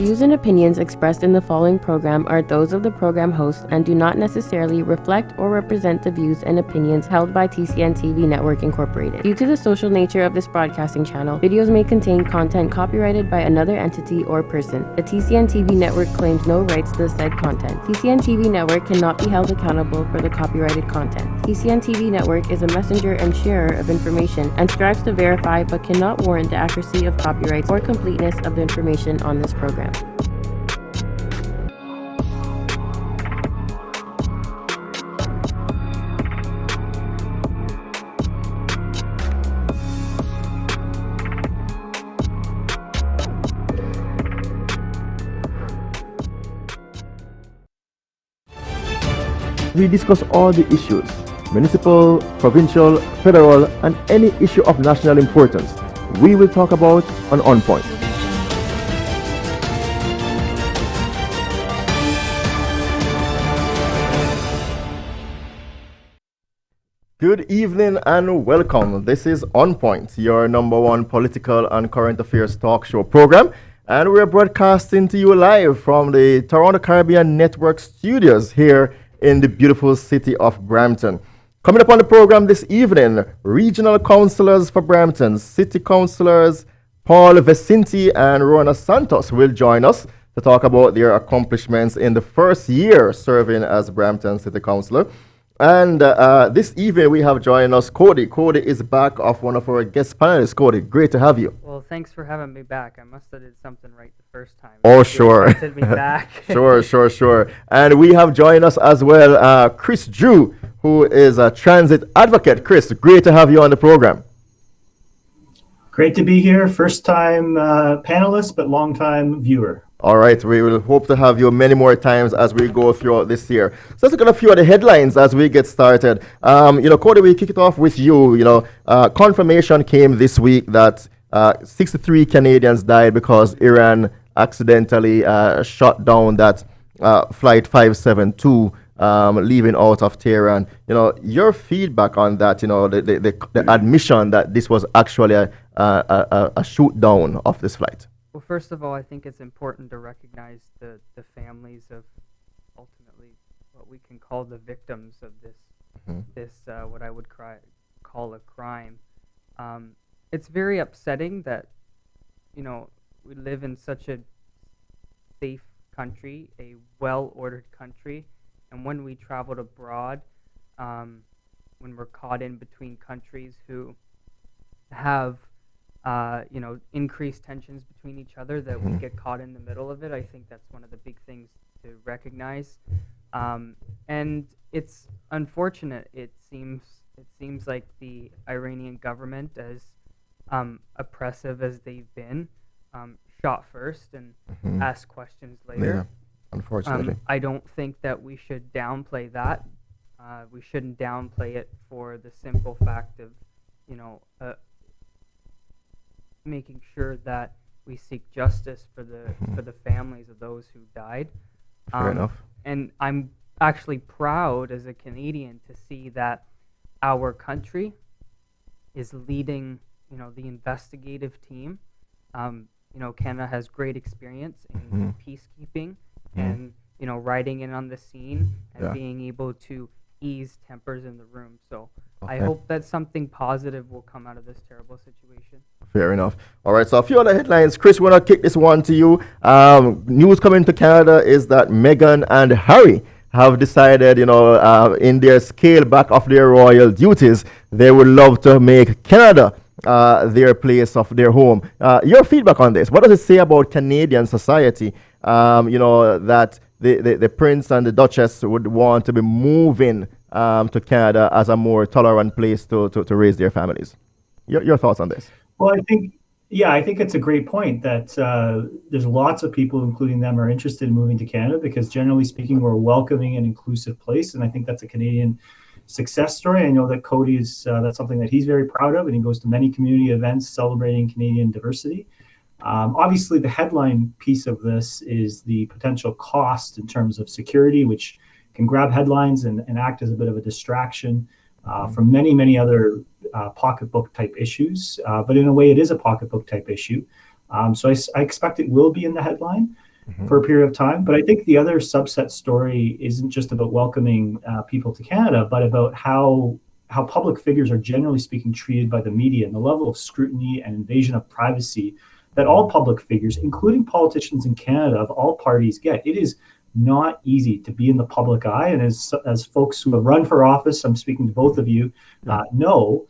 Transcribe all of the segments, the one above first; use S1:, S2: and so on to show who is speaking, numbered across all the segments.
S1: views and opinions expressed in the following program are those of the program host and do not necessarily reflect or represent the views and opinions held by TCN TV Network Incorporated. Due to the social nature of this broadcasting channel, videos may contain content copyrighted by another entity or person. The TCN TV Network claims no rights to the said content. TCN TV Network cannot be held accountable for the copyrighted content. TCN TV Network is a messenger and sharer of information and strives to verify but cannot warrant the accuracy of copyrights or completeness of the information on this program.
S2: We discuss all the issues, municipal, provincial, federal, and any issue of national importance. We will talk about On Point. Good evening and welcome. This is On Point, your number one political and current affairs talk show program. And we're broadcasting to you live from the Toronto Caribbean Network studios here in the beautiful city of Brampton. Coming up on the program this evening, regional councillors for Brampton, city councillors Paul Vicente and Rowena Santos will join us to talk about their accomplishments in the first year serving as Brampton city councillor. And this evening we have joined us Cody. Cody is back off one of our guest panelists. Cody, great to have you.
S3: Well, thanks for having me back. I must have did something right the first time.
S2: Oh, sure.
S3: You me back.
S2: Sure. And we have joined us as well Chris Drew, who is a transit advocate. Chris, great to have you on the program.
S4: Great to be here. First time panelist, but long time viewer.
S2: All right, we will hope to have you many more times as we go throughout this year. So let's look at a few of the headlines as we get started. Cody, we kick it off with you. Confirmation came this week that 63 Canadians died because Iran accidentally shot down that flight 572 leaving out of Tehran. Your feedback on that, the admission that this was actually a shoot down of this flight.
S3: Well, first of all, I think it's important to recognize the families of ultimately what we can call the victims of this what I would call a crime. It's very upsetting that, we live in such a safe country, a well-ordered country, and when we traveled abroad, when we're caught in between countries who have increased tensions between each other, that we get caught in the middle of it. I think that's one of the big things to recognize. And it's unfortunate. It seems like the Iranian government, as oppressive as they've been, shot first and asked questions later.
S2: Yeah, unfortunately.
S3: I don't think that we should downplay that. We shouldn't downplay it for the simple fact of, making sure that we seek justice for the families of those who died.
S2: Fair enough.
S3: And I'm actually proud as a Canadian to see that our country is leading, the investigative team. Canada has great experience in peacekeeping and, riding in on the scene and being able to ease tempers in the room. So I hope that something positive will come out of this terrible situation.
S2: Fair enough. All right, so a few other headlines. Chris, we're going to kick this one to you. News coming to Canada is that Meghan and Harry have decided, in their scale back of their royal duties, they would love to make Canada their place of their home. Your feedback on this? What does it say about Canadian society, that the Prince and the Duchess would want to be moving to Canada as a more tolerant place to raise their families? Your thoughts on this?
S4: Well, I think it's a great point that there's lots of people, including them, are interested in moving to Canada because, generally speaking, we're a welcoming and inclusive place, and I think that's a Canadian success story. I know that Cody is that's something that he's very proud of, and he goes to many community events celebrating Canadian diversity. Obviously, the headline piece of this is the potential cost in terms of security, which can grab headlines and act as a bit of a distraction from many other pocketbook type issues. But in a way, it is a pocketbook type issue. So I expect it will be in the headline. for a period of time. But I think the other subset story isn't just about welcoming people to Canada, but about how public figures are generally speaking treated by the media and the level of scrutiny and invasion of privacy that all public figures, including politicians in Canada of all parties, get. It is not easy to be in the public eye. And as folks who have run for office, I'm speaking to both of you, know,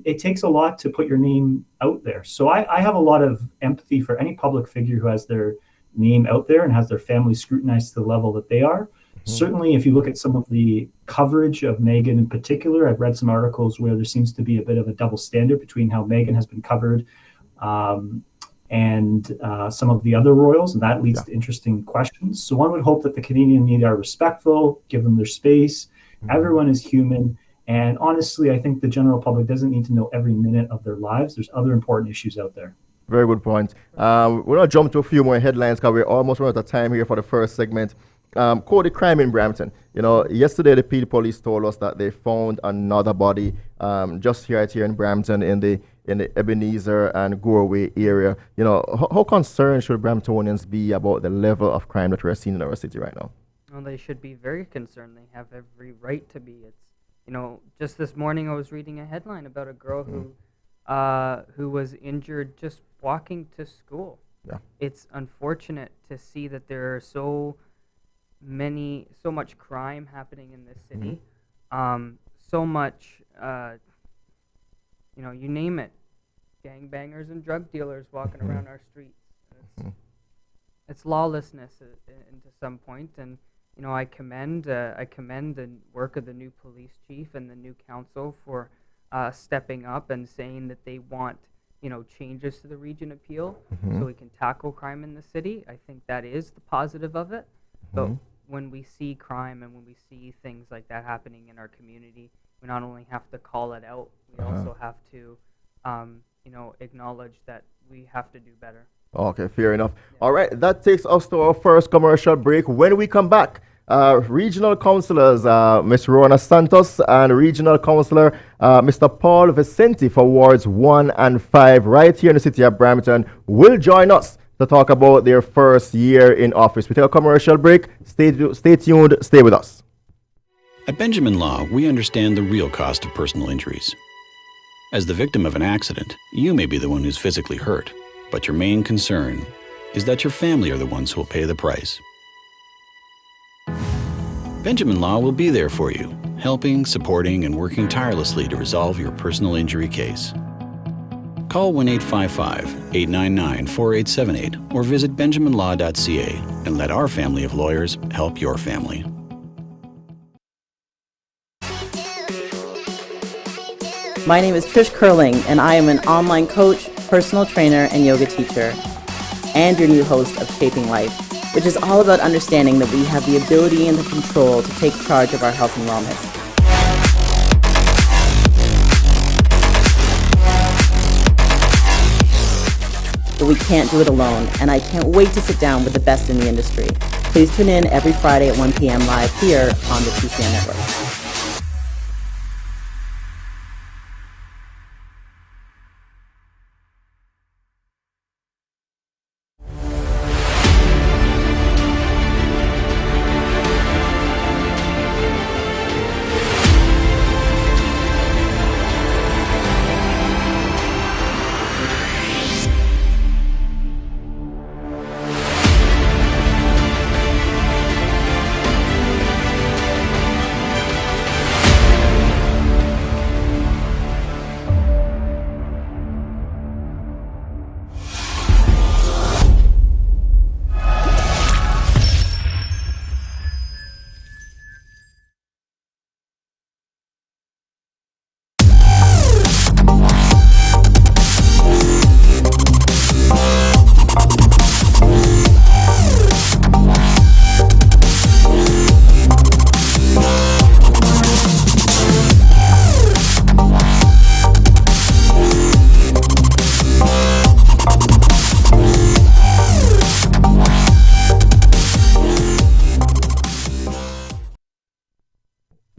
S4: it takes a lot to put your name out there. So I have a lot of empathy for any public figure who has their name out there and has their family scrutinized to the level that they are. Certainly, if you look at some of the coverage of Meghan in particular, I've read some articles where there seems to be a bit of a double standard between how Meghan has been covered and some of the other royals, and that leads to interesting questions. So one would hope that the Canadian media are respectful, give them their space. Everyone is human. And honestly, I think the general public doesn't need to know every minute of their lives. There's other important issues out there.
S2: Very good point. We're going to jump to a few more headlines because we're almost running out of time here for the first segment. Cody, crime in Brampton. You know, yesterday the PD police told us that they found another body just here in Brampton in the Ebenezer and Goreway area. You know, how concerned should Bramptonians be about the level of crime that we're seeing in our city right now?
S3: Well, they should be very concerned. They have every right to be. It's, you know, just this morning I was reading a headline about a girl who was injured just walking to school. Yeah. It's unfortunate to see that there are so much crime happening in this city. So much, you know, you name it, gangbangers and drug dealers walking around our streets. It's lawlessness to some point, and you know, I commend the work of the new police chief and the new council for stepping up and saying that they want, you know, changes to the region appeal so we can tackle crime in the city. I think that is the positive of it. But when we see crime and when we see things like that happening in our community, we not only have to call it out, we also have to, you know, acknowledge that we have to do better.
S2: Okay, fair enough. Yeah. All right, that takes us to our first commercial break. When we come back, regional councillors, Ms. Rowena Santos and regional councillor, Mr. Paul Vicente for wards 1 and 5 right here in the city of Brampton will join us to talk about their first year in office. We take a commercial break. Stay tuned. Stay with us.
S5: At Benjamin Law, we understand the real cost of personal injuries. As the victim of an accident, you may be the one who's physically hurt, but your main concern is that your family are the ones who will pay the price. Benjamin Law will be there for you, helping, supporting, and working tirelessly to resolve your personal injury case. Call 1-855-899-4878 or visit benjaminlaw.ca and let our family of lawyers help your family.
S6: My name is Trish Curling, and I am an online coach, personal trainer, and yoga teacher, and your new host of Shaping Life, which is all about understanding that we have the ability and the control to take charge of our health and wellness. But we can't do it alone, and I can't wait to sit down with the best in the industry. Please tune in every Friday at 1 p.m. live here on the TCN Network.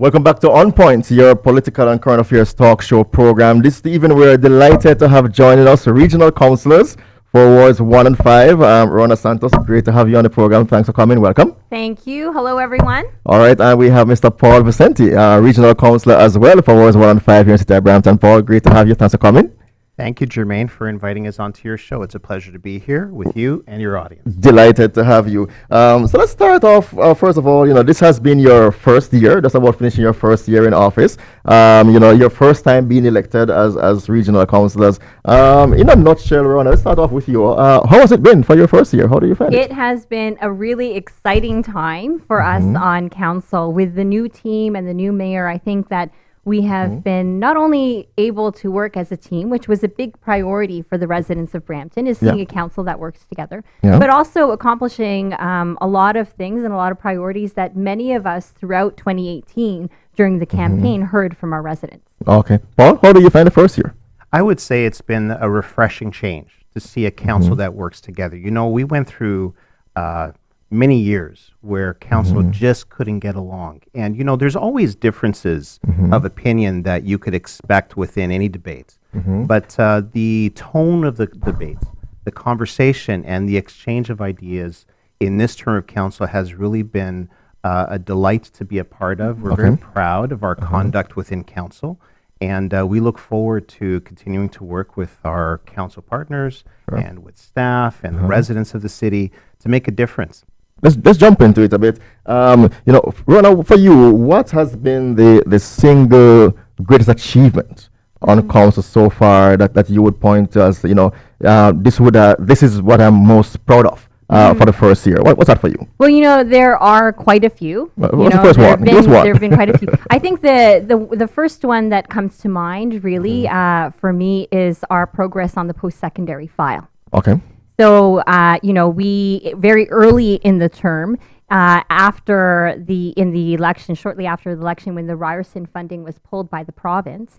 S2: Welcome back to On Point, your political and current affairs talk show program. This evening, we're delighted to have joining us regional councillors for Wards 1 and 5. Rowena Santos, great to have you on the program. Thanks for coming. Welcome.
S7: Thank you. Hello, everyone.
S2: All right, and we have Mr. Paul Vicente, Regional Councillor as well for Wards 1 and 5 here in City of Brampton. Paul, great to have you. Thanks for coming.
S8: Thank you, Jermaine, for inviting us onto your show. It's a pleasure to be here with you and your audience.
S2: Delighted to have you. So let's start off, first of all, this has been your first year, just about finishing your first year in office. Your first time being elected as regional councillors. In a nutshell, Rowena, let's start off with you. How has it been for your first year? How do you find it?
S7: It has been a really exciting time for us on council. With the new team and the new mayor, I think that we have been not only able to work as a team, which was a big priority for the residents of Brampton, is seeing a council that works together, but also accomplishing a lot of things and a lot of priorities that many of us throughout 2018 during the campaign heard from our residents.
S2: Okay. Paul, how do you find the first year?
S8: I would say it's been a refreshing change to see a council that works together. We went through many years where council just couldn't get along. And, there's always differences of opinion that you could expect within any debates. But the tone of the debates, the conversation, and the exchange of ideas in this term of council has really been a delight to be a part of. We're very proud of our conduct within council. And we look forward to continuing to work with our council partners and with staff and the residents of the city to make a difference.
S2: Let's jump into it a bit. Rowena, for you, what has been the single greatest achievement on council so far that you would point to as, this is what I'm most proud of for the first year? What's that for you?
S7: Well, there are quite a few.
S2: What's the first one?
S7: There have been quite a few. I think the first one that comes to mind really for me is our progress on the post-secondary file.
S2: Okay.
S7: So, we very early in the term, shortly after the election, when the Ryerson funding was pulled by the province,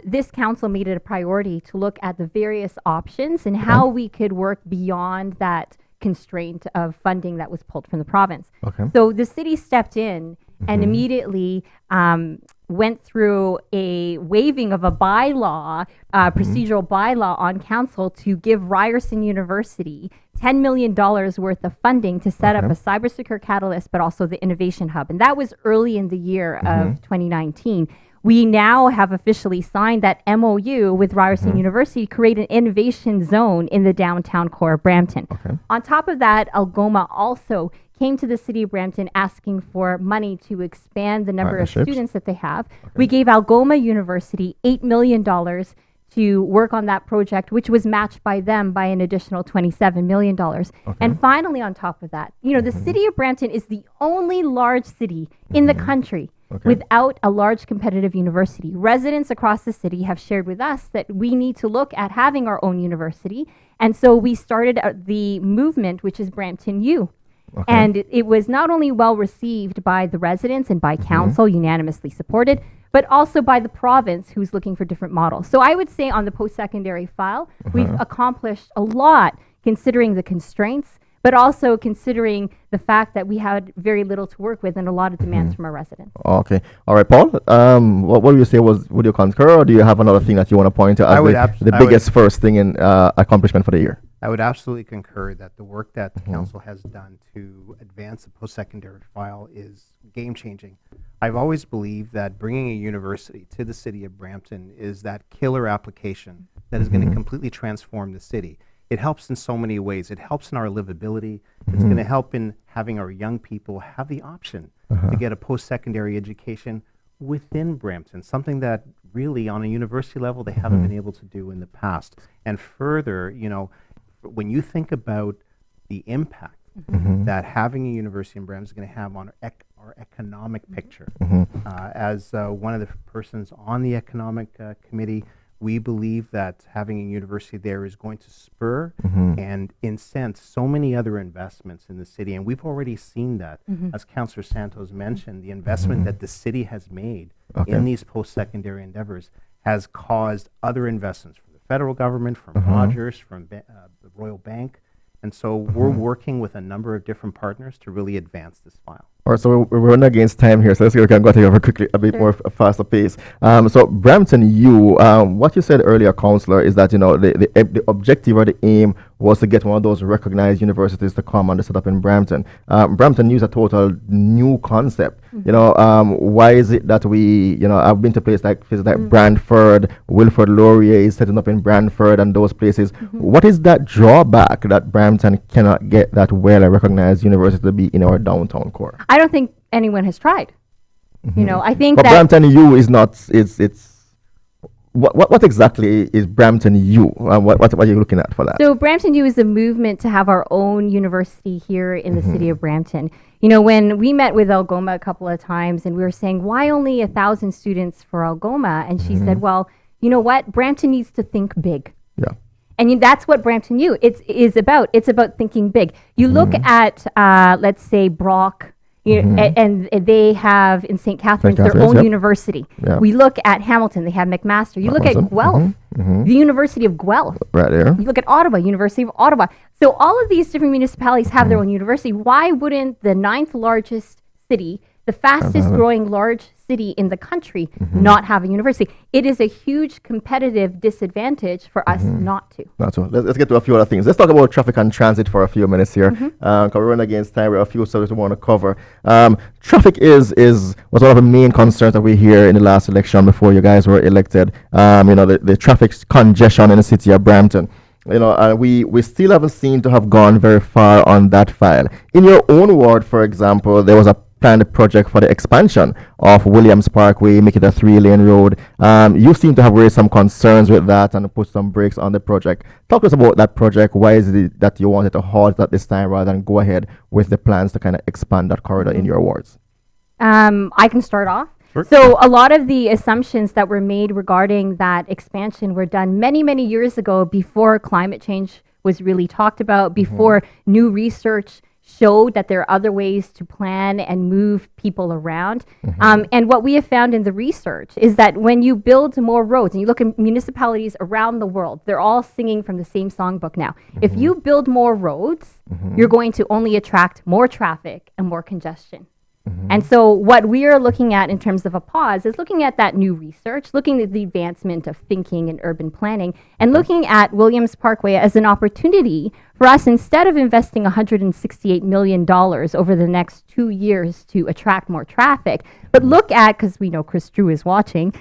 S7: this council made it a priority to look at the various options and how we could work beyond that constraint of funding that was pulled from the province. Okay. So the city stepped in and immediately went through a waiving of a bylaw, procedural bylaw on council to give Ryerson University $10 million worth of funding to set up a cybersecure catalyst, but also the innovation hub. And that was early in the year of 2019. We now have officially signed that MOU with Ryerson University to create an innovation zone in the downtown core of Brampton. Okay. On top of that, Algoma also came to the city of Brampton asking for money to expand the number of students that they have. Okay. We gave Algoma University $8 million to work on that project, which was matched by them by an additional $27 million. Okay. And finally, on top of that, the city of Brampton is the only large city in the country without a large competitive university. Residents across the city have shared with us that we need to look at having our own university. And so we started the movement, which is Brampton U. Okay. And it was not only well received by the residents and by council, unanimously supported, but also by the province, who's looking for different models. So I would say on the post-secondary file, we've accomplished a lot considering the constraints, but also considering the fact that we had very little to work with and a lot of demands from our residents. Okay.
S2: All right, Paul, what would you say would you concur, or do you have another thing that you want to point to as the biggest first thing in accomplishment for the year?
S8: I would absolutely concur that the work that the council has done to advance the post-secondary file is game-changing. I've always believed that bringing a university to the city of Brampton is that killer application that is going to completely transform the city. It helps in so many ways. It helps in our livability. It's going to help in having our young people have the option to get a post-secondary education within Brampton, something that really on a university level they haven't been able to do in the past. And further, when you think about the impact that having a university in Brampton is going to have on our economic picture, as one of the persons on the economic committee, we believe that having a university there is going to spur and incent so many other investments in the city. And we've already seen that, as Councillor Santos mentioned, the investment that the city has made in these post-secondary endeavors has caused other investments from the federal government, from Rogers, from the Royal Bank. And so we're working with a number of different partners to really advance this file.
S2: All right, so we're running against time here, so let's see if we can go over quickly, a bit more faster pace. So Brampton U, what you said earlier, Councillor, is that the objective or the aim was to get one of those recognized universities to come and set up in Brampton. Brampton U is a total new concept. Why is it that I've been to places like Brantford, Wilfrid Laurier is setting up in Brantford and those places. What is that drawback that Brampton cannot get that well-recognized university to be in our downtown core?
S7: I don't think anyone has tried. I think
S2: but
S7: that
S2: Brampton U is not. What exactly is Brampton U? What are you looking at for that?
S7: So Brampton U is a movement to have our own university here in the city of Brampton. When we met with Algoma a couple of times and we were saying, why only 1,000 students for Algoma? And she said, well, you know what? Brampton needs to think big.
S2: Yeah.
S7: And that's what Brampton U is about. It's about thinking big. You look at, let's say, Brock, and they have in St. Catharines their own university. Yeah. We look at Hamilton, they have McMaster. You look at Guelph, the University of Guelph.
S2: Right there.
S7: You look at Ottawa, University of Ottawa. So all of these different municipalities have their own university. Why wouldn't the 9th largest city, the fastest growing large city in the country, not have a university? It is a huge competitive disadvantage for us not to.
S2: Let's get to a few other things. Let's talk about traffic and transit for a few minutes here. Because we're running against time. We have a few subjects we want to cover. Traffic was one of the main concerns that we hear in the last election before you guys were elected. The traffic congestion in the city of Brampton. We still haven't seemed to have gone very far on that file. In your own ward, for example, there was a planned project for the expansion of Williams Parkway, make it a 3-lane road. You seem to have raised some concerns with that and put some brakes on the project. Talk to us about that project. Why is it that you wanted to halt at this time rather than go ahead with the plans to kind of expand that corridor in your wards?
S7: I can start off. Sure. So a lot of the assumptions that were made regarding that expansion were done many, many years ago before climate change was really talked about, before new research showed that there are other ways to plan and move people around. And what we have found in the research is that when you build more roads, and you look at municipalities around the world, they're all singing from the same songbook now. If you build more roads, you're going to only attract more traffic and more congestion. And so what we are looking at in terms of a pause is looking at that new research, looking at the advancement of thinking and urban planning, and looking at Williams Parkway as an opportunity for us, instead of investing $168 million over the next 2 years to attract more traffic, but look at, because we know Chris Drew is watching,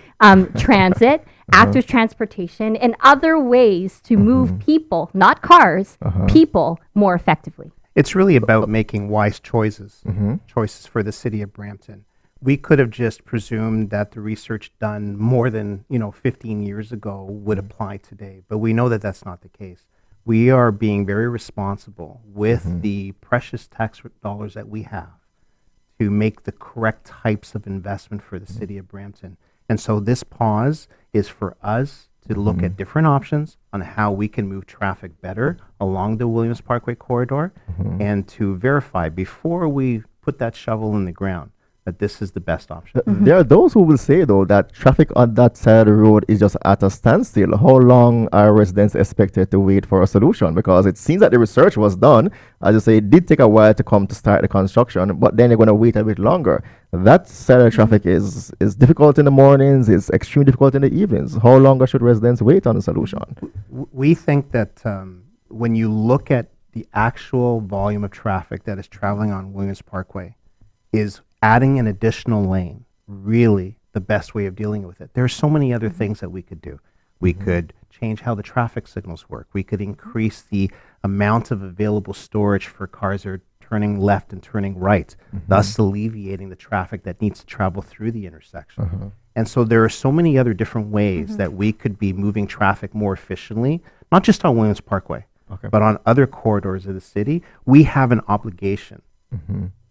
S7: transit, active transportation, and other ways to move people, not cars, people more effectively.
S8: It's really about making wise choices for the city of Brampton. We could have just presumed that the research done more than 15 years ago would apply today, but we know that that's not the case. We are being very responsible with the precious tax dollars that we have to make the correct types of investment for the city of Brampton. And so this pause is for us to look at different options on how we can move traffic better along the Williams Parkway corridor and to verify before we put that shovel in the ground that this is the best option.
S2: There are those who will say, though, that traffic on that side of the road is just at a standstill. How long are residents expected to wait for a solution? Because it seems that the research was done. As I say, it did take a while to come to start the construction, but then they're going to wait a bit longer. That side of traffic is difficult in the mornings, it's extremely difficult in the evenings. How longer should residents wait on a solution?
S8: We think that when you look at the actual volume of traffic that is traveling on Williams Parkway, is adding an additional lane really the best way of dealing with it? There are so many other things that we could do. We could change how the traffic signals work. We could increase the amount of available storage for cars that are turning left and turning right, thus alleviating the traffic that needs to travel through the intersection. And so there are so many other different ways that we could be moving traffic more efficiently, not just on Williams Parkway, but on other corridors of the city. We have an obligation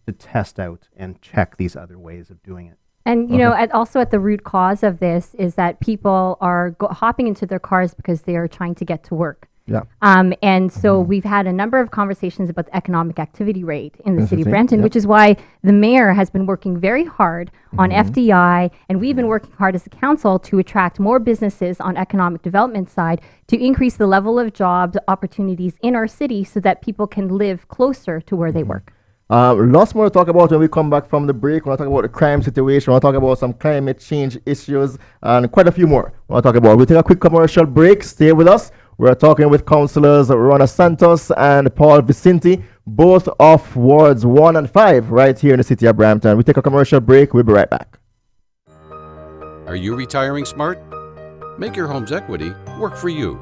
S8: to test out and check these other ways of doing it.
S7: And, also at the root cause of this is that people are hopping into their cars because they are trying to get to work.
S2: Yeah.
S7: And so we've had a number of conversations about the economic activity rate in the city of Brampton, which is why the mayor has been working very hard on FDI, and we've been working hard as a council to attract more businesses on economic development side to increase the level of jobs opportunities in our city so that people can live closer to where they work.
S2: Lots more to talk about when we come back from the break. We'll talk about the crime situation. We'll talk about some climate change issues and quite a few more. We'll talk about. We'll take a quick commercial break. Stay with us. We're talking with Councillors Rowena Santos and Paul Vicente, both of Wards 1 and 5 right here in the city of Brampton. We take a commercial break. We'll be right back.
S9: Are you retiring smart? Make your home's equity work for you.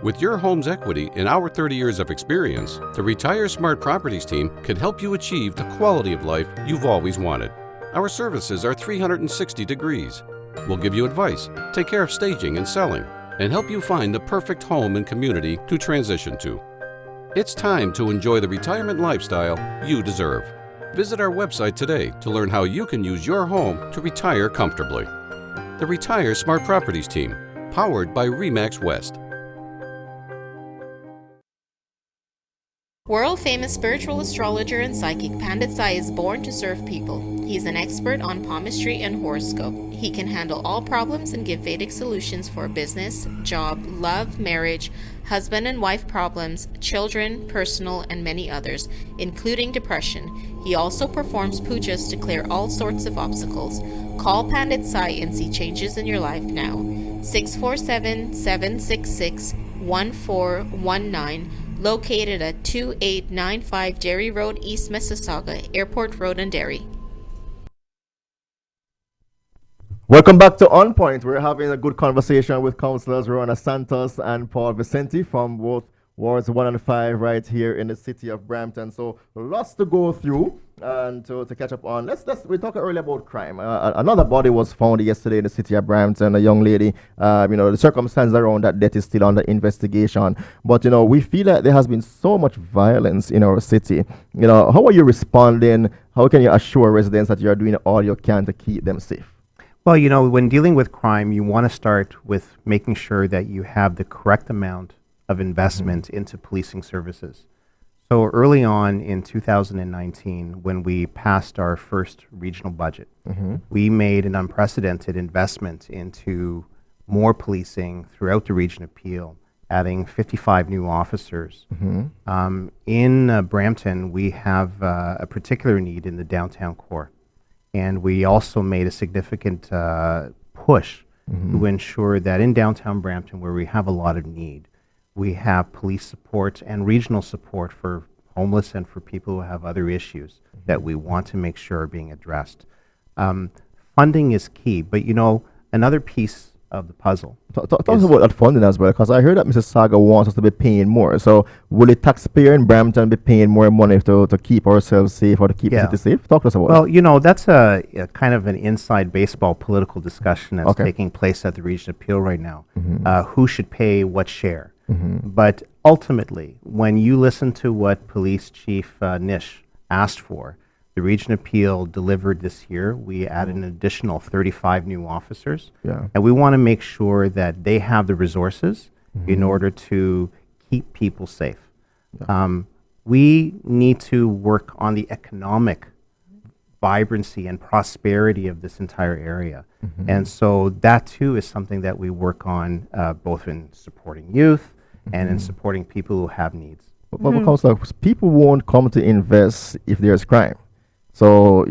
S9: With your home's equity and our 30 years of experience, the Retire Smart Properties team can help you achieve the quality of life you've always wanted. Our services are 360 degrees. We'll give you advice, take care of staging and selling, and help you find the perfect home and community to transition to. It's time to enjoy the retirement lifestyle you deserve. Visit our website today to learn how you can use your home to retire comfortably. The Retire Smart Properties team, powered by RE/MAX West.
S10: World-famous spiritual astrologer and psychic Pandit Sai is born to serve people. He's an expert on palmistry and horoscope. He can handle all problems and give Vedic solutions for business, job, love, marriage, husband and wife problems, children, personal, and many others, including depression. He also performs pujas to clear all sorts of obstacles. Call Pandit Sai and see changes in your life now. 647-766-1419. Located at 2895 Derry Road, East Mississauga, Airport Road and Derry.
S2: Welcome back to On Point. We're having a good conversation with Councillors Rowena Santos and Paul Vicente from both Wards 1 and 5 right here in the city of Brampton. So lots to go through and to catch up on. We talked earlier about crime. Another body was found yesterday in the city of Brampton, a young lady. The circumstances around that death is still under investigation. But, we feel that there has been so much violence in our city. How are you responding? How can you assure residents that you are doing all you can to keep them safe?
S8: Well, when dealing with crime, you want to start with making sure that you have the correct amount of investment into policing services. So early on in 2019, when we passed our first regional budget, we made an unprecedented investment into more policing throughout the region of Peel, adding 55 new officers. In Brampton, we have a particular need in the downtown core. And we also made a significant push to ensure that in downtown Brampton, where we have a lot of need, we have police support and regional support for homeless and for people who have other issues that we want to make sure are being addressed. Funding is key, but another piece of the puzzle.
S2: Talk about that funding as well, because I heard that Mrs. Saga wants us to be paying more. So will the taxpayer in Brampton be paying more money to keep ourselves safe or to keep the city safe? Talk to us about that.
S8: Well, that's a kind of an inside baseball political discussion that's taking place at the Region of Peel right now. Who should pay what share? But ultimately, when you listen to what Police Chief Nish asked for, the Region of Peel delivered this year. We added an additional 35 new officers. And we want to make sure that they have the resources in order to keep people safe. We need to work on the economic vibrancy and prosperity of this entire area. And so that too is something that we work on both in supporting youth and in supporting people who have needs.
S2: But Councillor, people won't come to invest if there's crime. So,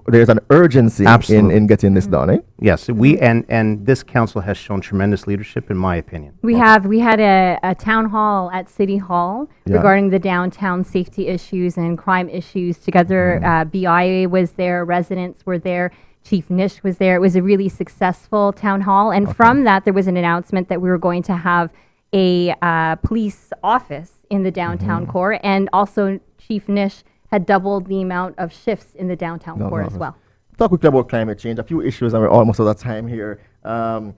S2: there's an urgency in getting this done, eh?
S8: Yes, we and this council has shown tremendous leadership, in my opinion.
S7: We had a town hall at City Hall regarding the downtown safety issues and crime issues together. BIA was there, residents were there, Chief Nish was there. It was a really successful town hall. And from that, there was an announcement that we were going to have a police office in the downtown core, and also Chief Nish had doubled the amount of shifts in the downtown core as well.
S2: Talk quickly about climate change. A few issues, and we're almost out of time here. You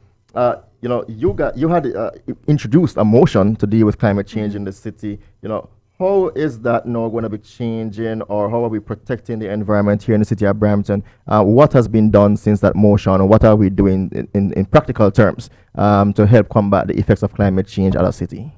S2: had introduced a motion to deal with climate change in the city. how is that now going to be changing, or how are we protecting the environment here in the city of Brampton? What has been done since that motion, or what are we doing in practical terms to help combat the effects of climate change at our city?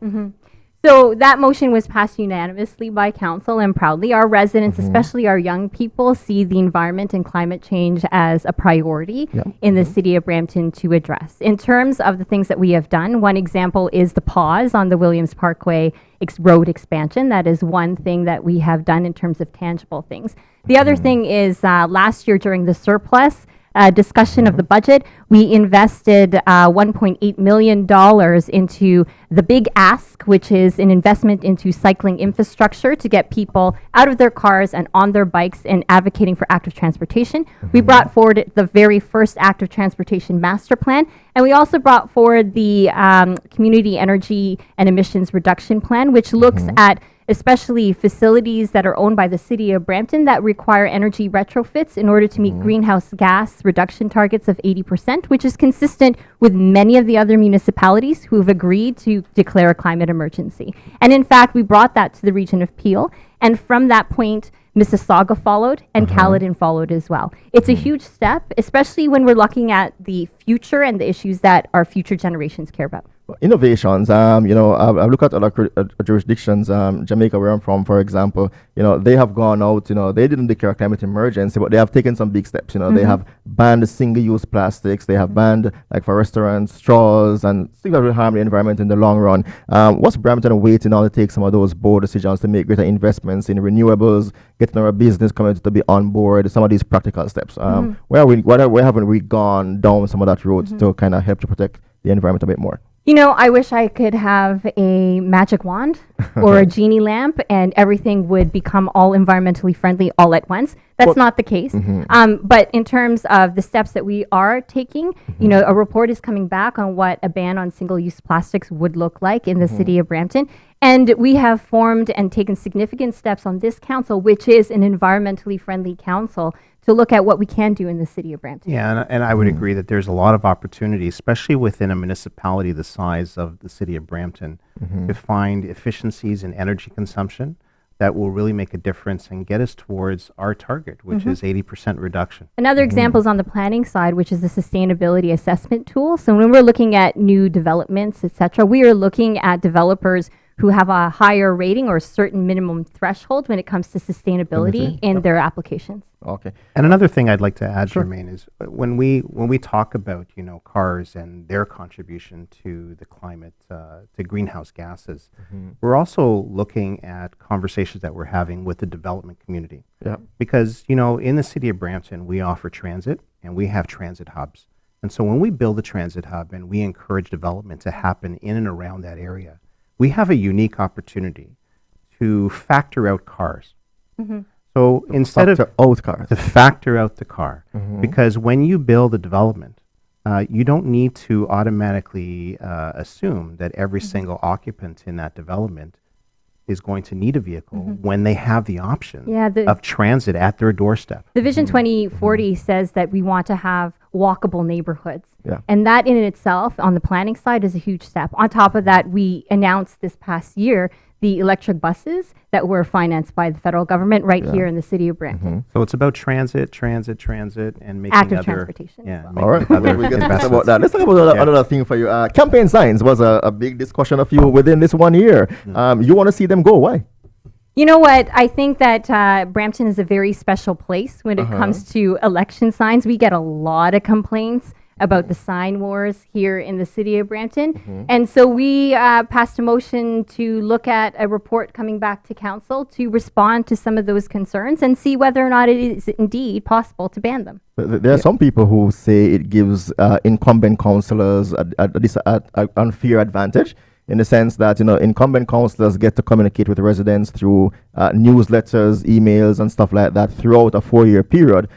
S7: So that motion was passed unanimously by council, and proudly our residents, especially our young people, see the environment and climate change as a priority in the city of Brampton to address. In terms of the things that we have done, one example is the pause on the Williams Parkway road expansion. That is one thing that we have done in terms of tangible things. The other thing is last year during the surplus discussion of the budget, we invested $1.8 million into the Big Ask, which is an investment into cycling infrastructure to get people out of their cars and on their bikes and advocating for active transportation. We brought forward the very first active transportation master plan, and we also brought forward the community energy and emissions reduction plan, which looks at especially facilities that are owned by the city of Brampton that require energy retrofits in order to meet greenhouse gas reduction targets of 80%, which is consistent with many of the other municipalities who have agreed to declare a climate emergency. And in fact, we brought that to the region of Peel, and from that point, Mississauga followed and Caledon followed as well. It's a huge step, especially when we're looking at the future and the issues that our future generations care about.
S2: Innovations, I've looked at other jurisdictions, Jamaica, where I'm from, for example, they have gone out, they didn't declare a climate emergency, but they have taken some big steps. They have banned single-use plastics, they have banned, like for restaurants, straws, and things that will harm the environment in the long run. What's Brampton waiting on to take some of those bold decisions to make greater investments in renewables, getting our business community to be on board, some of these practical steps? Where haven't we gone down some of that road to kind of help to protect the environment a bit more?
S7: I wish I could have a magic wand or a genie lamp and everything would become all environmentally friendly all at once. That's not the case. But in terms of the steps that we are taking, a report is coming back on what a ban on single-use plastics would look like in the city of Brampton. And we have formed and taken significant steps on this council, which is an environmentally friendly council, to look at what we can do in the city of Brampton.
S8: Yeah, and I would agree that there's a lot of opportunity, especially within a municipality the size of the city of Brampton, to find efficiencies in energy consumption that will really make a difference and get us towards our target, which is 80% reduction.
S7: Another example is on the planning side, which is the sustainability assessment tool. So when we're looking at new developments, et cetera, we are looking at developers who have a higher rating or a certain minimum threshold when it comes to sustainability in their applications.
S2: Okay.
S8: And another thing I'd like to add, Jermaine, is when we talk about cars and their contribution to the climate, to greenhouse gases, we're also looking at conversations that we're having with the development community.
S2: Yeah.
S8: Because in the city of Brampton, we offer transit and we have transit hubs. And so when we build a transit hub and we encourage development to happen in and around that area, we have a unique opportunity to factor out cars. So instead of to factor out the car, because when you build a development, you don't need to automatically assume that every single occupant in that development is going to need a vehicle when they have the option of transit at their doorstep.
S7: The Vision 2040 says that we want to have walkable neighborhoods.
S2: Yeah.
S7: And that in itself, on the planning side, is a huge step. On top of that, we announced this past year the electric buses that were financed by the federal government here in the city of Brampton.
S8: So it's about transit, and making
S7: active transportation.
S8: Yeah.
S2: All right. We get to talk about that. Let's talk about another thing for you. Campaign signs was a big discussion of you within this 1 year. You want to see them go? Why?
S7: You know what? I think that Brampton is a very special place when it comes to election signs. We get a lot of complaints about the sign wars here in the city of Brampton. And so we passed a motion to look at a report coming back to council to respond to some of those concerns and see whether or not it is indeed possible to ban them.
S2: There are some people who say it gives incumbent councillors an unfair advantage, in the sense that incumbent councillors get to communicate with residents through newsletters, emails, and stuff like that throughout a 4-year period.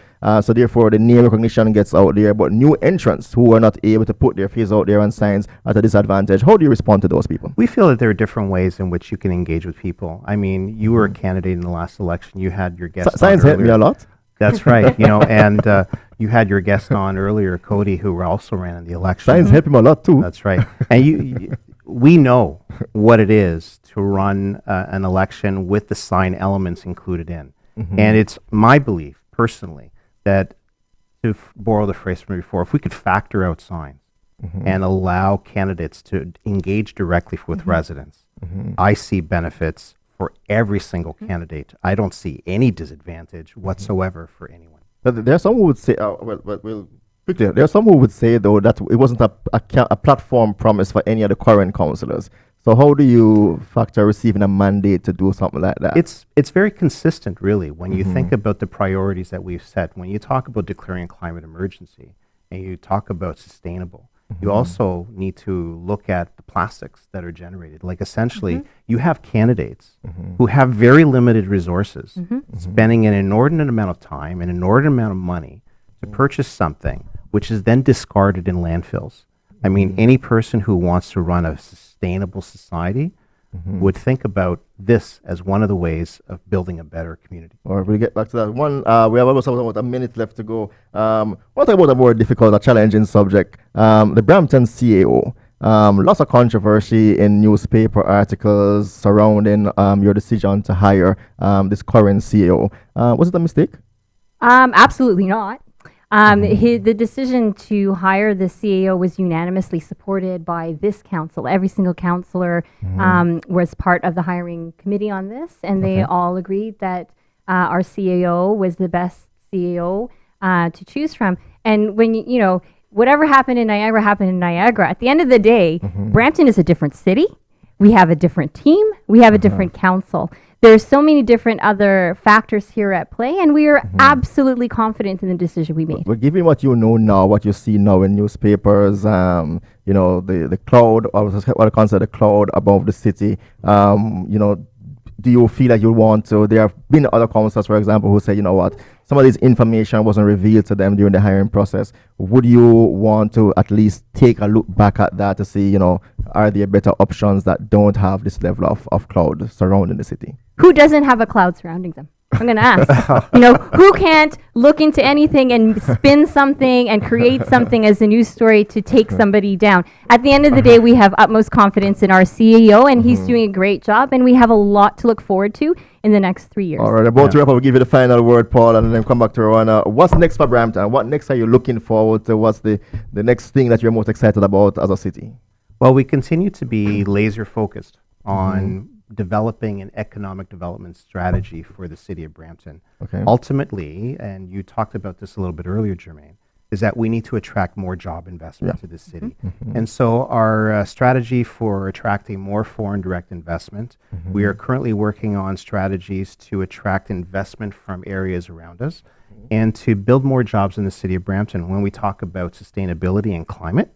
S2: So therefore, the name recognition gets out there, but new entrants who are not able to put their face out there on signs at a disadvantage. How do you respond to those people?
S8: We feel that there are different ways in which you can engage with people. I mean, you were a candidate in the last election. You had your guest.
S2: Signs help me a lot.
S8: That's right. And you had your guest on earlier, Cody, who also ran in the election.
S2: Signs help him a lot too.
S8: That's right. And we know what it is to run an election with the sign elements included in. And it's my belief, personally, that to borrow the phrase from before, if we could factor out signs and allow candidates to engage directly with residents, I see benefits for every single candidate. I don't see any disadvantage whatsoever for anyone.
S2: But there are some who would say, quickly, there are some who would say, though, that it wasn't a platform promise for any of the current councillors. So how do you factor receiving a mandate to do something like that?
S8: It's very consistent, really, when you think about the priorities that we've set. When you talk about declaring a climate emergency and you talk about sustainable, you also need to look at the plastics that are generated. Like, essentially, you have candidates who have very limited resources, spending an inordinate amount of time and an inordinate amount of money to purchase something which is then discarded in landfills. I mean, any person who wants to run a sustainable society would think about this as one of the ways of building a better community.
S2: All right, we'll get back to that. We have almost about a minute left to go. What about a more difficult or challenging subject? The Brampton CAO. Lots of controversy in newspaper articles surrounding your decision to hire this current CAO. Was it a mistake?
S7: Absolutely not. The decision to hire the CAO was unanimously supported by this council. Every single councillor was part of the hiring committee on this, and they all agreed that our CAO was the best CAO to choose from. And when whatever happened in Niagara happened in Niagara. At the end of the day, Brampton is a different city. We have a different team. We have a different council. There's so many different other factors here at play, and we are absolutely confident in the decision we made.
S2: But given what you know now, what you see now in newspapers, the cloud, or what I consider the cloud above the city, do you feel like you want to? There have been other councillors, for example, who say, you know what, some of this information wasn't revealed to them during the hiring process. Would you want to at least take a look back at that to see, are there better options that don't have this level of cloud surrounding the city?
S7: Who doesn't have a cloud surrounding them? I'm going to ask. Who can't look into anything and spin something and create something as a news story to take somebody down? At the end of the day, we have utmost confidence in our CEO, and he's doing a great job, and we have a lot to look forward to in the next 3 years.
S2: All right, about to wrap up, we'll give you the final word, Paul, and then come back to Rowena. What's next for Brampton? What next are you looking forward to? What's the next thing that you're most excited about as a city?
S8: Well, we continue to be laser focused on developing an economic development strategy for the city of Brampton.
S2: Okay.
S8: Ultimately, and you talked about this a little bit earlier, Jermaine, is that we need to attract more job investment to the city. And so our strategy for attracting more foreign direct investment, we are currently working on strategies to attract investment from areas around us and to build more jobs in the city of Brampton. When we talk about sustainability and climate,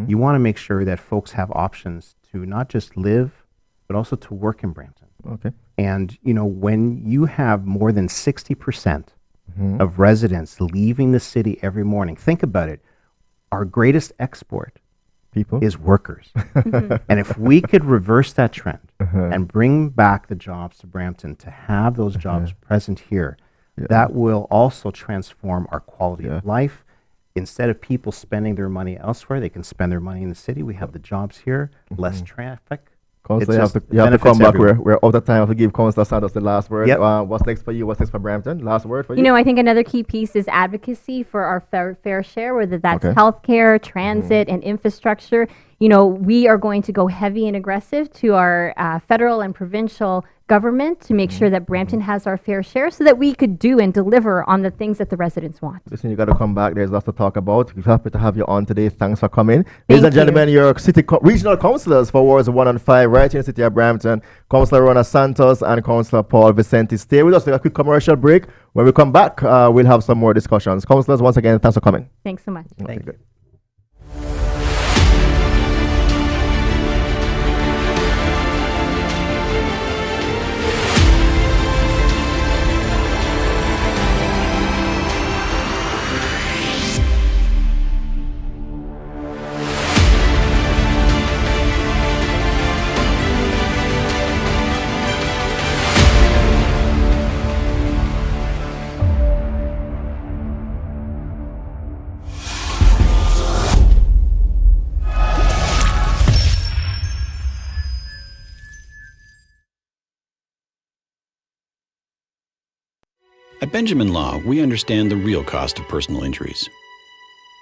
S8: you want to make sure that folks have options to not just live, but also to work in Brampton.
S2: Okay.
S8: And, when you have more than 60% of residents leaving the city every morning, think about it. Our greatest export is workers. And if we could reverse that trend and bring back the jobs to Brampton, to have those jobs present here, that will also transform our quality of life. Instead of people spending their money elsewhere, they can spend their money in the city. We have the jobs here, less traffic.
S2: Councillor, you have to come back. We're out of time. I have to give Councillor Santos the last word. What's next for you? What's next for Brampton? Last word for you?
S7: I think another key piece is advocacy for our fair share, whether that's healthcare, transit, and infrastructure. We are going to go heavy and aggressive to our federal and provincial government to make sure that Brampton has our fair share so that we could do and deliver on the things that the residents want.
S2: Listen, you got to come back. There's lots to talk about. We're happy to have you on today. Thanks for coming. Ladies and gentlemen, your city regional councillors for wards 1 and 5 right in the city of Brampton, Councillor Rowena Santos and Councillor Paul Vicente. Stay with us. Take a quick commercial break. When we come back, we'll have some more discussions. Councillors, once again, thanks for coming.
S7: Thanks so much.
S8: Thank you.
S5: At Benjamin Law, we understand the real cost of personal injuries.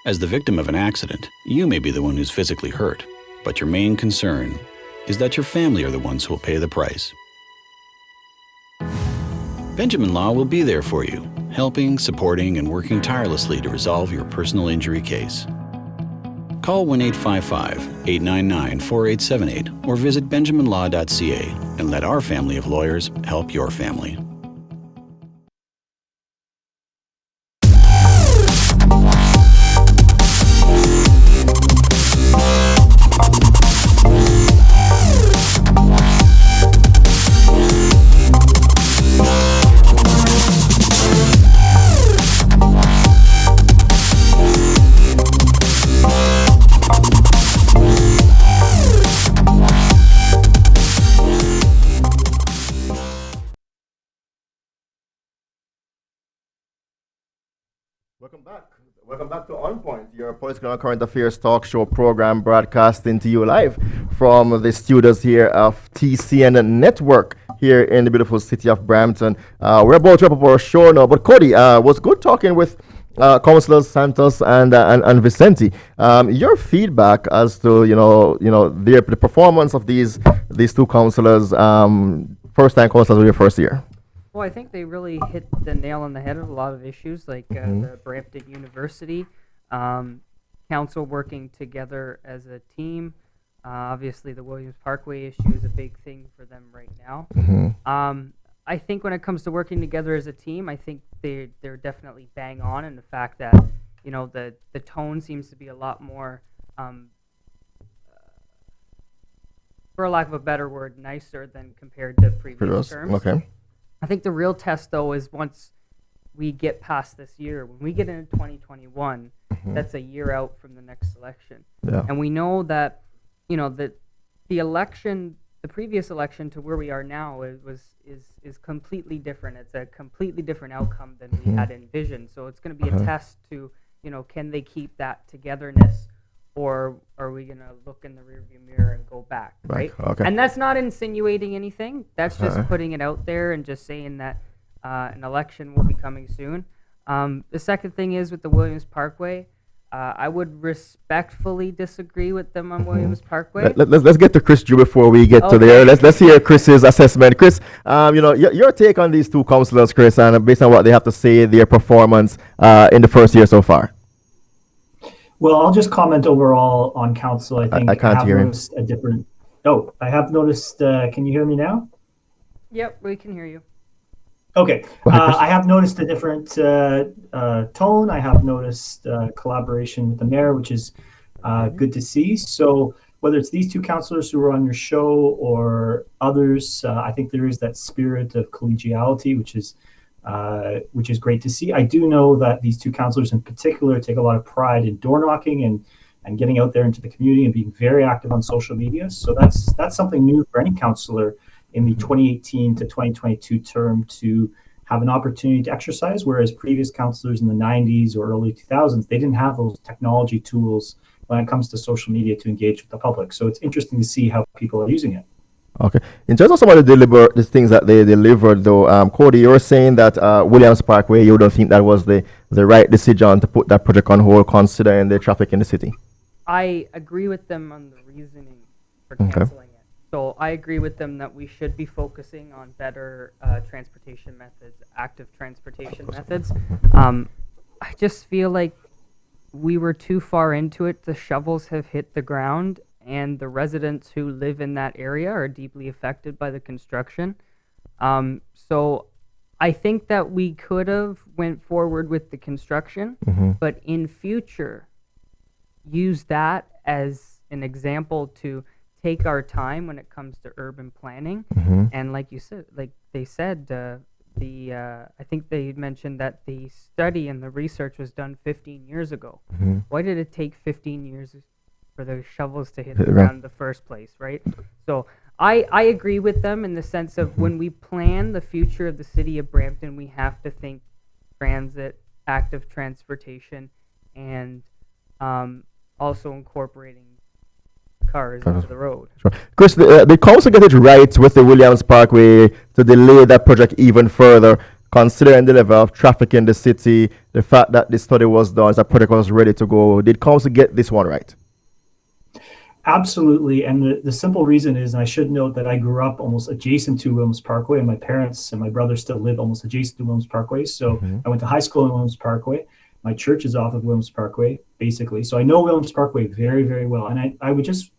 S5: As the victim of an accident, you may be the one who's physically hurt, but your main concern is that your family are the ones who will pay the price. Benjamin Law will be there for you, helping, supporting, and working tirelessly to resolve your personal injury case. Call 1-855-899-4878 or visit benjaminlaw.ca and let our family of lawyers help your family.
S2: Welcome back to On Point, your political and current affairs talk show program broadcasting to you live from the studios here of TCN Network here in the beautiful city of Brampton. We're about to wrap up our show now, but Cody, was good talking with Councillors Santos and Vicente. Your feedback as to the performance of these two councillors, first time councillors of your first year.
S3: Well, I think they really hit the nail on the head of a lot of issues, like the Brampton University, council working together as a team. Obviously, the Williams Parkway issue is a big thing for them right now. I think when it comes to working together as a team, I think they're definitely bang on in the fact that the tone seems to be a lot more, for lack of a better word, nicer than compared to previous terms.
S2: Okay.
S3: I think the real test, though, is once we get past this year, when we get into 2021, that's a year out from the next election.
S2: Yeah.
S3: And we know that, that the election, the previous election to where we are now is completely different. It's a completely different outcome than we had envisioned. So it's going to be a test to, can they keep that togetherness, or are we going to look in the rearview mirror and go back, right?
S2: Okay.
S3: And that's not insinuating anything. That's just putting it out there and just saying that an election will be coming soon. The second thing is with the Williams Parkway, I would respectfully disagree with them on Williams Parkway.
S2: Let's get to Chris Drew before we get to there. Let's hear Chris's assessment. Chris, your take on these two councillors, Chris, and based on what they have to say, their performance in the first year so far.
S4: Well, I'll just comment overall on council. I think
S2: I can't hear him.
S4: a different. Oh, I have noticed. Can you hear me now?
S3: Yep, we can hear you.
S4: Okay. I have noticed a different tone. I have noticed collaboration with the mayor, which is good to see. So whether it's these two councillors who are on your show or others, I think there is that spirit of collegiality, which is great to see. I do know that these two councillors in particular take a lot of pride in door knocking and getting out there into the community and being very active on social media. So that's something new for any councillor in the 2018 to 2022 term to have an opportunity to exercise, whereas previous councillors in the 90s or early 2000s, they didn't have those technology tools when it comes to social media to engage with the public. So it's interesting to see how people are using it.
S2: Okay. In terms of some of the things that they delivered, though, Cody, you're saying that Williams Parkway, you don't think that was the right decision to put that project on hold, considering the traffic in the city?
S3: I agree with them on the reasoning for canceling it. So I agree with them that we should be focusing on better transportation methods, active transportation methods. I just feel like we were too far into it. The shovels have hit the ground, and the residents who live in that area are deeply affected by the construction. So I think that we could have went forward with the construction, but in future, use that as an example to take our time when it comes to urban planning. And like you said, like they said, I think they mentioned that the study and the research was done 15 years ago. Why did it take 15 years for those shovels to hit the ground in the first place, right? So I agree with them in the sense of when we plan the future of the city of Brampton, we have to think transit, active transportation, and also incorporating cars into the road.
S2: Sure. Chris, the council get it right with the Williams Parkway to delay that project even further. considering the level of traffic in the city, the fact that this study was done, the protocol was ready to go, did council get this one right?
S4: Absolutely. And the simple reason is, and I should note that I grew up almost adjacent to Williams Parkway, and my parents and my brother still live almost adjacent to Williams Parkway. So I went to high school in Williams Parkway. My church is off of Williams Parkway, basically. So I know Williams Parkway very, very well. And I would just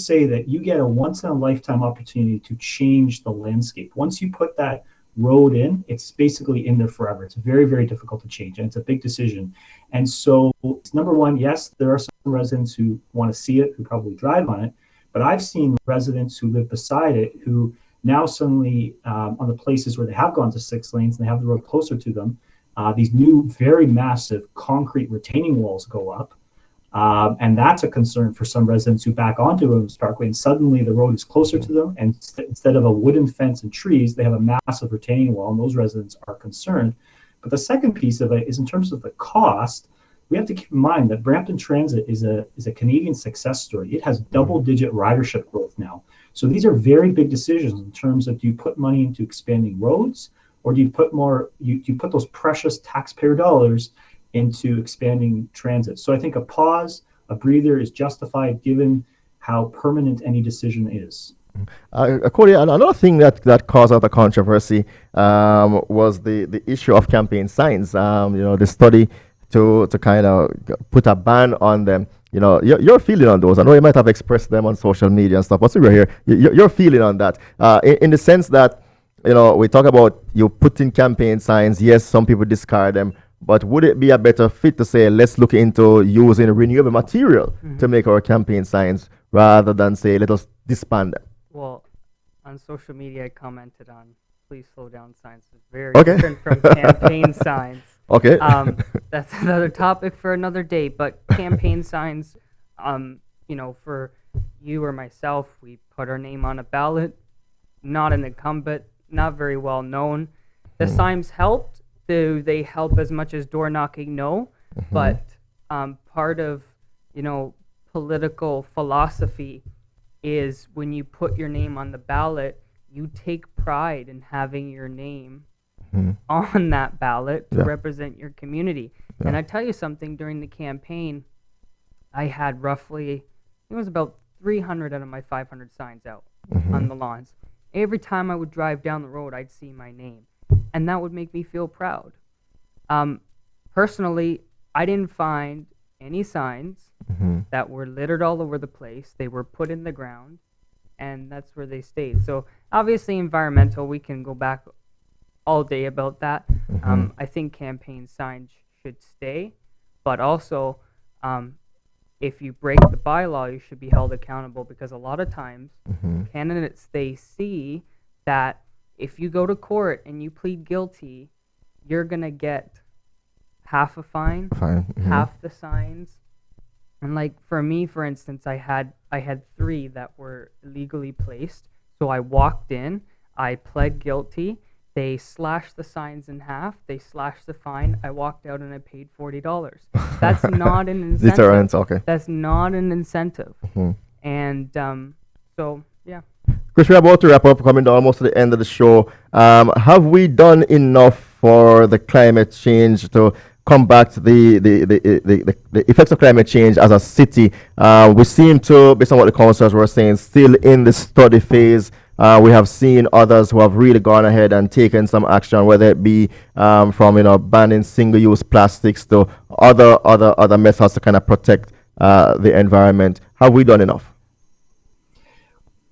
S4: say that you get a once in a lifetime opportunity to change the landscape. Once you put that road in, it's basically in there forever. It's very, very difficult to change, and it's a big decision. And so, number one, yes, there are some residents who want to see it, who probably drive on it, but I've seen residents who live beside it who now suddenly, on the places where they have gone to 6 lanes and they have the road closer to them, these new, very massive concrete retaining walls go up. And that's a concern for some residents who back onto Williams Parkway, and suddenly the road is closer to them, and instead of a wooden fence and trees, they have a massive retaining wall, and those residents are concerned. But the second piece of it is in terms of the cost. We have to keep in mind that Brampton Transit is a Canadian success story. It has double-digit ridership growth now. So these are very big decisions in terms of, do you put money into expanding roads, or do you put you put those precious taxpayer dollars into expanding transit? So I think a pause, a breather is justified given how permanent any decision is.
S2: Cody, another thing that caused out the controversy was the issue of campaign signs. The study to kind of put a ban on them. Your feeling on those. I know you might have expressed them on social media and stuff, but we're here. Your feeling on that, in the sense that, we talk about you putting campaign signs. Yes, some people discard them. But would it be a better fit to say, let's look into using renewable material to make our campaign signs, rather than say, let us disband them?
S3: Well, on social media, I commented on "please slow down" signs. It's very different from campaign signs.
S2: Okay.
S3: That's another topic for another day. But campaign signs, for you or myself, we put our name on a ballot, not an incumbent, not very well known. The signs helped. Do they help as much as door knocking? No. But part of, political philosophy is, when you put your name on the ballot, you take pride in having your name on that ballot to represent your community. And I tell you something, during the campaign, I had roughly, it was about 300 out of my 500 signs out on the lawns. Every time I would drive down the road, I'd see my name. And that would make me feel proud. Personally, I didn't find any signs that were littered all over the place. They were put in the ground, and that's where they stayed. So obviously environmental, we can go back all day about that. I think campaign signs should stay, but also if you break the bylaw, you should be held accountable, because a lot of times candidates, they see that if you go to court and you plead guilty, you're going to get half a fine. Half the signs. And like for me, for instance, I had 3 that were illegally placed. So I walked in, I pled guilty. They slashed the signs in half. They slashed the fine. I walked out and I paid $40. That's not an incentive.
S2: Deterrent, okay.
S3: That's not an incentive. And so, yeah.
S2: Chris, we're about to wrap up, coming down almost to the end of the show. Have we done enough for the climate change to combat the effects of climate change as a city? We seem to, based on what the councillors were saying, still in the study phase. We have seen others who have really gone ahead and taken some action, whether it be from banning single-use plastics to other methods to kind of protect the environment. Have we done enough?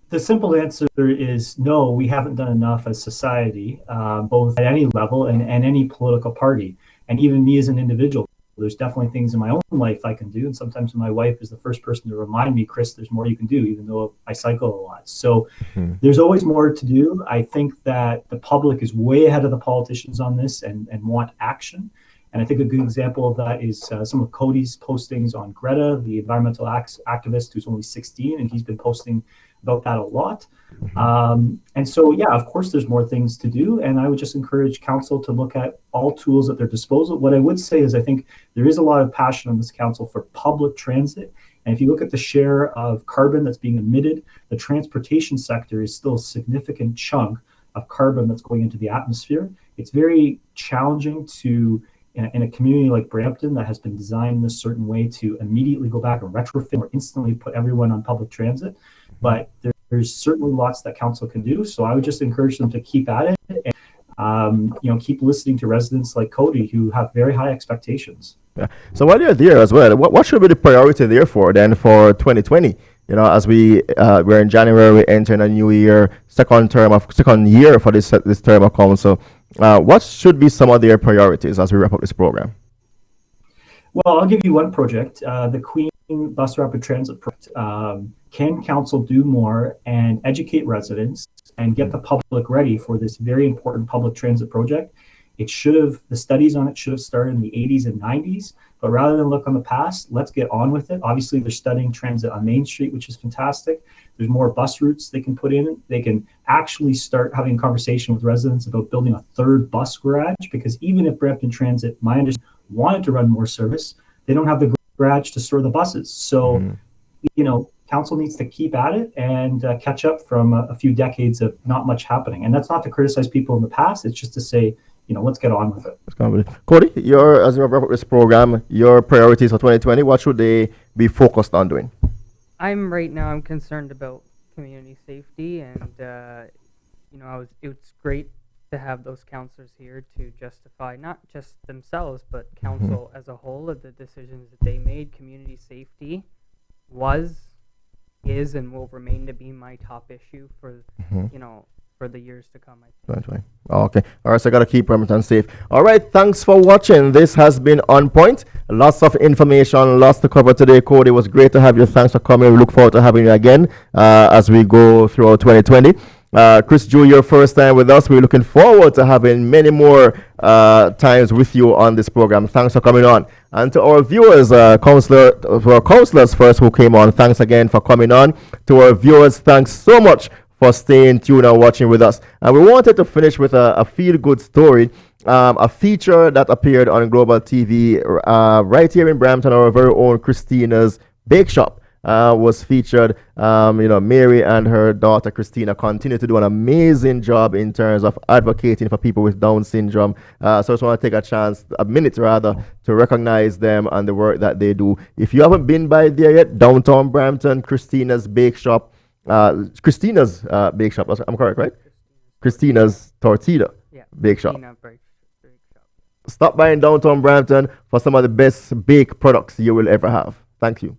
S4: The simple answer is no, we haven't done enough as society, both at any level and any political party. And even me as an individual, there's definitely things in my own life I can do. And sometimes my wife is the first person to remind me, Chris, there's more you can do, even though I cycle a lot. So there's always more to do. I think that the public is way ahead of the politicians on this and want action. And I think a good example of that is some of Cody's postings on Greta, the environmental activist who's only 16, and he's been posting about that a lot. And so, yeah, of course, there's more things to do. And I would just encourage council to look at all tools at their disposal. What I would say is I think there is a lot of passion on this council for public transit. And if you look at the share of carbon that's being emitted, the transportation sector is still a significant chunk of carbon that's going into the atmosphere. It's very challenging to, in a community like Brampton that has been designed in a certain way, to immediately go back and retrofit or instantly put everyone on public transit. But there's certainly lots that council can do. So I would just encourage them to keep at it and keep listening to residents like Cody who have very high expectations.
S2: Yeah. So while you're there as well, what should be the priority there for 2020? As we're in January, we enter a new year, second year for this term of council. What should be some of their priorities as we wrap up this program?
S4: Well, I'll give you one project, the Queen Bus Rapid Transit project. Can council do more and educate residents and get the public ready for this very important public transit project? The studies on it should have started in the 80s and 90s, but rather than look on the past, let's get on with it. Obviously, they're studying transit on Main Street, which is fantastic. There's more bus routes they can put in. They can actually start having a conversation with residents about building a third bus garage, because even if Brampton Transit, my understanding, wanted to run more service, they don't have the garage to store the buses. So, council needs to keep at it and catch up from a few decades of not much happening. And that's not to criticize people in the past. It's just to say, let's get on with it.
S2: Cody, as you wrap up this program, your priorities for 2020, what should they be focused on doing?
S3: Right now I'm concerned about community safety, and it's great to have those councillors here to justify not just themselves but council as a whole of the decisions that they made. Community safety is and will remain to be my top issue for for the years to come, I think.
S2: Okay. All right, so I got to keep Brampton safe. All right, thanks for watching. This has been On Point. Lots of information, lots to cover today, Cody. It was great to have you. Thanks for coming. We look forward to having you again as we go throughout 2020. Chris Drew, your first time with us. We're looking forward to having many more times with you on this program. Thanks for coming on. And to our viewers, councillors first who came on, thanks again for coming on. To our viewers, thanks so much for staying tuned and watching with us. And we wanted to finish with a feel-good story, a feature that appeared on Global TV right here in Brampton. Our very own Christina's Bake Shop was featured. Mary and her daughter Christina continue to do an amazing job in terms of advocating for people with Down syndrome. So I just want to take a minute to recognize them and the work that they do. If you haven't been by there yet, downtown Brampton, Christina's Bake Shop. Christina's Bake Shop. I'm correct, right? Christina's Tortilla Bake Shop. Stop by in downtown Brampton for some of the best bake products you will ever have. Thank you.